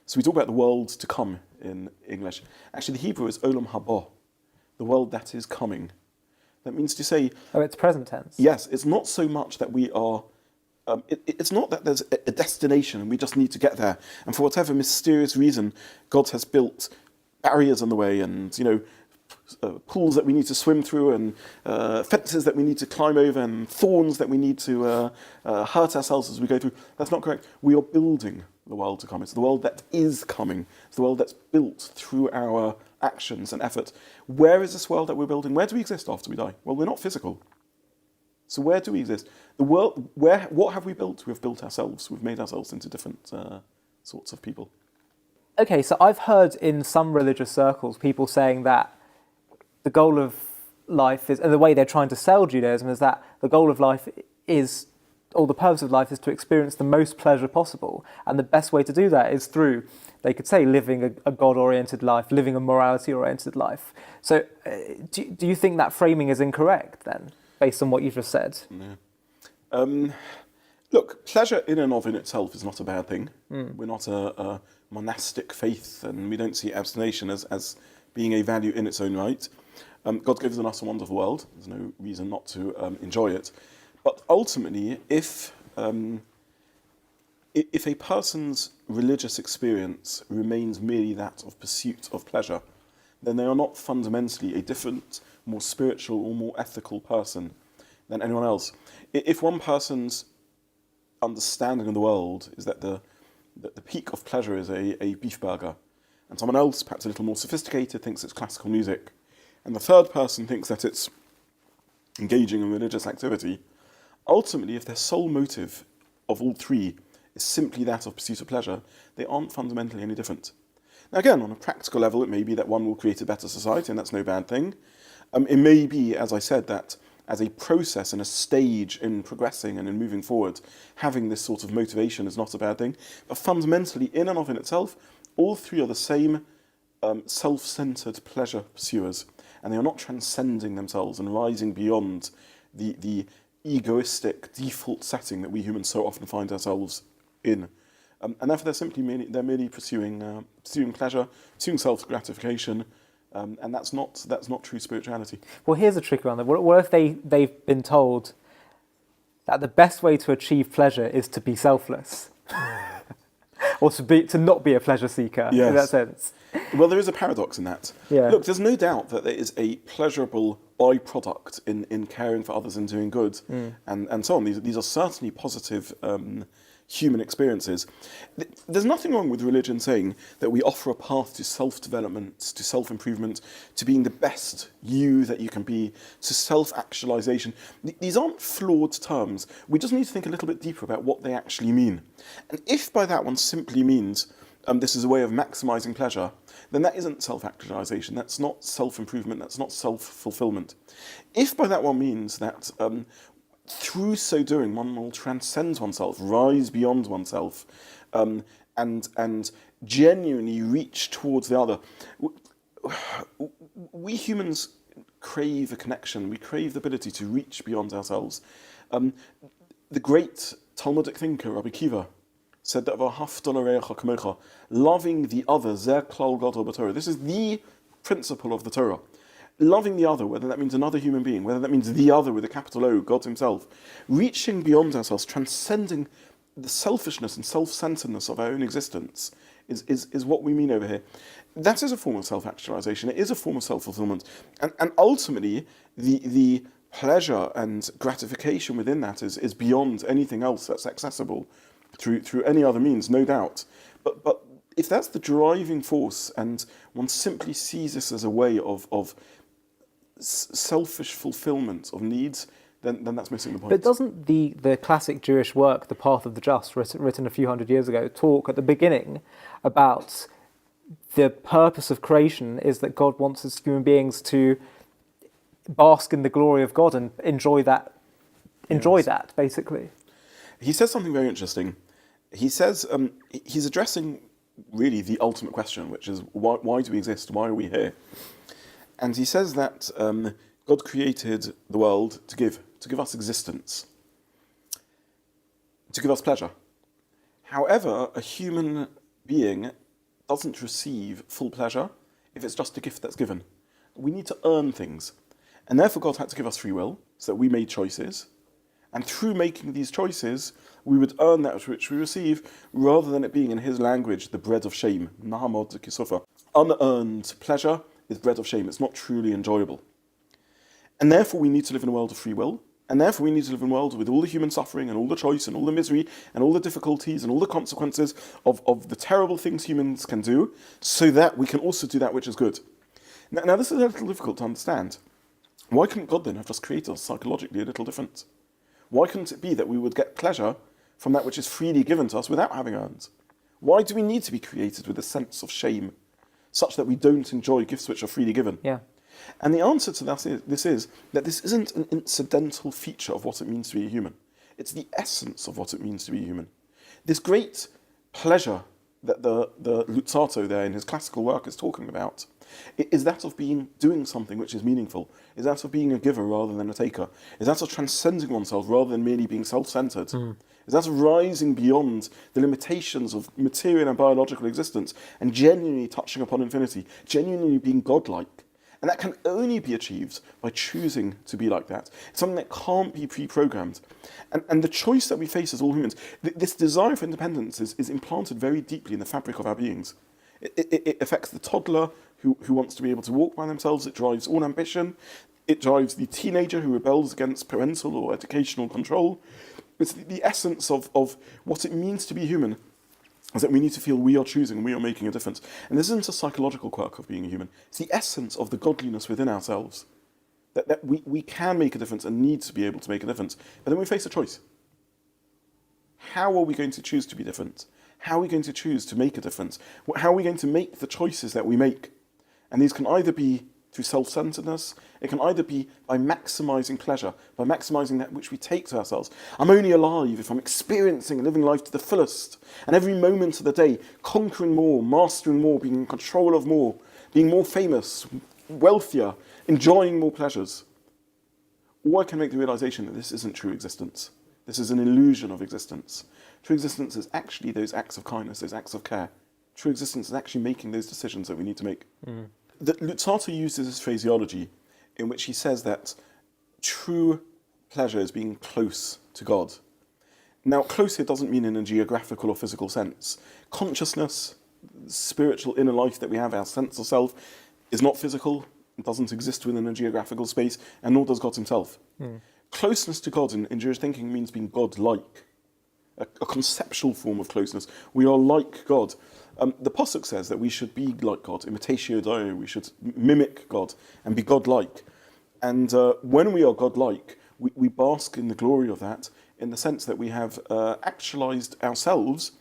So we talk about the world to come in English. Actually, the Hebrew is olam haba, the world that is coming. That means to say... Oh, it's present tense. Yes, it's not so much that we are... it's not that there's a destination and we just need to get there. And for whatever mysterious reason, God has built barriers on the way and, pools that we need to swim through and fences that we need to climb over and thorns that we need to hurt ourselves as we go through. That's not correct. We are building the world to come. It's the world that is coming. It's the world that's built through our actions and effort. Where is this world that we're building? Where do we exist after we die? Well, we're not physical. So where do we exist? The world. What have we built? We've built ourselves. We've made ourselves into different sorts of people. Okay, so I've heard in some religious circles people saying that the goal of life is, and the way they're trying to sell Judaism is that the goal of life is, or the purpose of life is to experience the most pleasure possible. And the best way to do that is through, they could say, living a God-oriented life, living a morality-oriented life. So do you think that framing is incorrect then, based on what you've just said? Yeah. Look, pleasure in and of in itself is not a bad thing. We're not a monastic faith, and we don't see abstination as being a value in its own right. God gives us a wonderful world. There's no reason not to enjoy it. But ultimately, if a person's religious experience remains merely that of pursuit of pleasure, then they are not fundamentally a different, more spiritual or more ethical person than anyone else. If one person's understanding of the world is that the peak of pleasure is a beef burger, and someone else, perhaps a little more sophisticated, thinks it's classical music, and the third person thinks that it's engaging in religious activity, ultimately, if their sole motive of all three is simply that of pursuit of pleasure, they aren't fundamentally any different. Now again, on a practical level, it may be that one will create a better society, and that's no bad thing. It may be, as I said, that as a process and a stage in progressing and in moving forward, having this sort of motivation is not a bad thing. But fundamentally, in and of in itself, all three are the same self-centered pleasure pursuers, and they are not transcending themselves and rising beyond the egoistic default setting that we humans so often find ourselves in. And therefore, they're merely pursuing pleasure, pursuing self-gratification, and that's not true spirituality. Well, here's a tricky one. What if they've been told that the best way to achieve pleasure is to be selfless, or to not be a pleasure seeker? Yes. In that sense. Well, there is a paradox in that. Yeah. Look, there's no doubt that there is a pleasurable byproduct in caring for others and doing good, and so on. These are certainly positive human experiences. There's nothing wrong with religion saying that we offer a path to self-development, to self-improvement, to being the best you that you can be, to self-actualization. These aren't flawed terms. We just need to think a little bit deeper about what they actually mean. And if by that one simply means this is a way of maximizing pleasure, then that isn't self-actualization, that's not self-improvement, that's not self-fulfillment. If by that one means that through so doing, one will transcend oneself, rise beyond oneself, and genuinely reach towards the other. We humans crave a connection. We crave the ability to reach beyond ourselves. The great Talmudic thinker, Rabbi Kiva, said that loving the other, zer klal gadol b'Torah. This is the principle of the Torah. Loving the other, whether that means another human being, whether that means the other with a capital O, God himself, reaching beyond ourselves, transcending the selfishness and self-centeredness of our own existence is what we mean over here. That is a form of self-actualization. It is a form of self-fulfillment. And ultimately, the pleasure and gratification within that is beyond anything else that's accessible through any other means, no doubt. But if that's the driving force and one simply sees this as a way of selfish fulfillment of needs, then that's missing the point. But doesn't the classic Jewish work, The Path of the Just, written a few hundred years ago, talk at the beginning about the purpose of creation is that God wants us human beings to bask in the glory of God and enjoy that, basically? He says something very interesting. He says, he's addressing really the ultimate question, which is why do we exist? Why are we here? And he says that God created the world to give us existence, to give us pleasure. However, a human being doesn't receive full pleasure if it's just a gift that's given. We need to earn things. And therefore God had to give us free will, so that we made choices. And through making these choices, we would earn that which we receive, rather than it being, in his language, the bread of shame. Nahamod kisufa. Unearned pleasure is bread of shame. It's not truly enjoyable. And therefore we need to live in a world of free will. And therefore we need to live in a world with all the human suffering and all the choice and all the misery and all the difficulties and all the consequences of the terrible things humans can do, so that we can also do that which is good. Now this is a little difficult to understand. Why couldn't God then have just created us psychologically a little different? Why couldn't it be that we would get pleasure from that which is freely given to us without having earned? Why do we need to be created with a sense of shame, such that we don't enjoy gifts which are freely given? Yeah. And the answer to that is that this isn't an incidental feature of what it means to be a human. It's the essence of what it means to be a human. This great pleasure that the Luzzatto there in his classical work is talking about is that of doing something which is meaningful, is that of being a giver rather than a taker, is that of transcending oneself rather than merely being self-centered, is that of rising beyond the limitations of material and biological existence and genuinely touching upon infinity, genuinely being godlike. And that can only be achieved by choosing to be like that. It's something that can't be pre-programmed. And the choice that we face as all humans, this desire for independence is implanted very deeply in the fabric of our beings. It affects the toddler who wants to be able to walk by themselves. It drives all ambition. It drives the teenager who rebels against parental or educational control. It's the essence of what it means to be human, is that we need to feel we are choosing and we are making a difference. And this isn't a psychological quirk of being a human. It's the essence of the godliness within ourselves, that we can make a difference and need to be able to make a difference. But then we face a choice. How are we going to choose to be different? How are we going to choose to make a difference? How are we going to make the choices that we make? And these can either be through self-centeredness, it can either be by maximising pleasure, by maximising that which we take to ourselves. I'm only alive if I'm experiencing and living life to the fullest, and every moment of the day, conquering more, mastering more, being in control of more, being more famous, wealthier, enjoying more pleasures. Or I can make the realisation that this isn't true existence. This is an illusion of existence. True existence is actually those acts of kindness, those acts of care. True existence is actually making those decisions that we need to make. The Luzzatto uses this phraseology in which he says that true pleasure is being close to God. Now, close here doesn't mean in a geographical or physical sense. Consciousness, spiritual inner life that we have, our sense of self, is not physical, it doesn't exist within a geographical space, and nor does God himself. Closeness to God in Jewish thinking means being God-like, a conceptual form of closeness. We are like God. The Pasuk says that we should be like God, imitatio Deo, we should mimic God and be God-like. And when we are God-like, we bask in the glory of that, in the sense that we have actualized ourselves,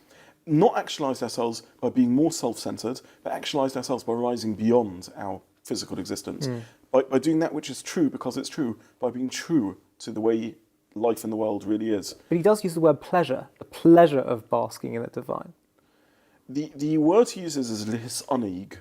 not actualized ourselves by being more self-centered, but actualized ourselves by rising beyond our physical existence. By doing that which is true because it's true, by being true to the way life in the world really is. But he does use the word pleasure, the pleasure of basking in the divine. The word he uses is lihisanig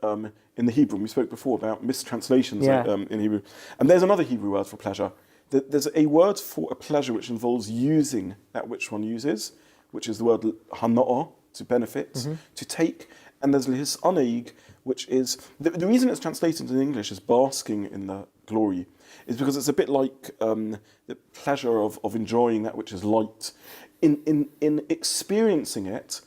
in the Hebrew. We spoke before about mistranslations in Hebrew. And there's another Hebrew word for pleasure. There's a word for a pleasure which involves using that which one uses, which is the word hana'ah, to benefit, to take. And there's lihisanig, which is... The reason it's translated in English as basking in the glory is because it's a bit like the pleasure of enjoying that which is light. In experiencing it,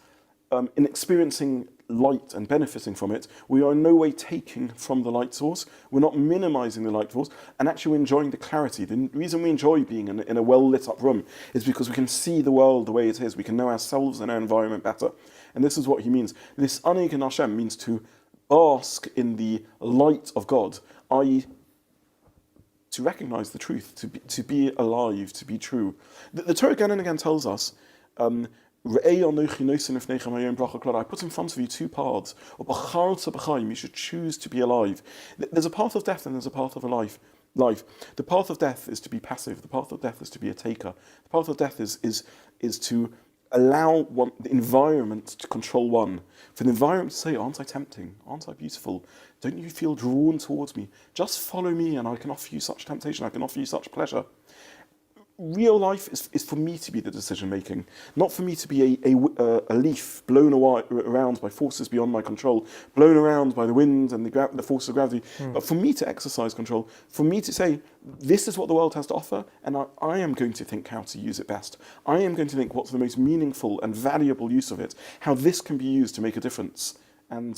in experiencing light and benefiting from it, we are in no way taking from the light source. We're not minimizing the light source, and actually we're enjoying the clarity. The reason we enjoy being in a well-lit up room is because we can see the world the way it is. We can know ourselves and our environment better. And this is what he means. This anig in Hashem means to bask in the light of God, i.e., to recognize the truth, to be alive, to be true. The Torah again and again tells us, I put in front of you two paths. You should choose to be alive. There's a path of death and there's a path of a life. The path of death is to be passive. The path of death is to be a taker. The path of death is to allow the environment to control one. For the environment to say, aren't I tempting? Aren't I beautiful? Don't you feel drawn towards me? Just follow me and I can offer you such temptation. I can offer you such pleasure. real life is for me to be the decision making, not for me to be a leaf blown around by forces beyond my control, blown around by the wind and the force of gravity, but for me to exercise control, for me to say, this is what the world has to offer, and I am going to think how to use it best. I am going to think what's the most meaningful and valuable use of it, how this can be used to make a difference. And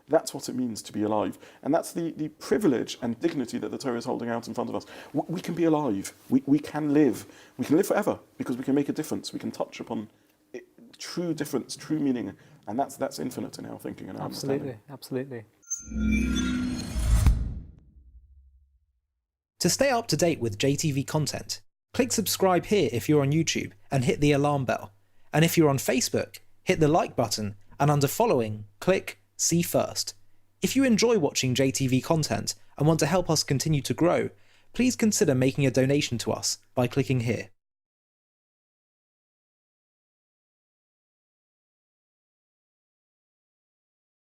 that's what it means to be alive. And that's the privilege and dignity that the Torah is holding out in front of us. We can be alive. We can live. We can live forever because we can make a difference. We can touch upon true difference, true meaning. And that's infinite in our thinking and our understanding. Absolutely. To stay up to date with JTV content, click subscribe here if you're on YouTube and hit the alarm bell. And if you're on Facebook, hit the like button, and under following, click see first. If you enjoy watching JTV content and want to help us continue to grow, please consider making a donation to us by clicking here.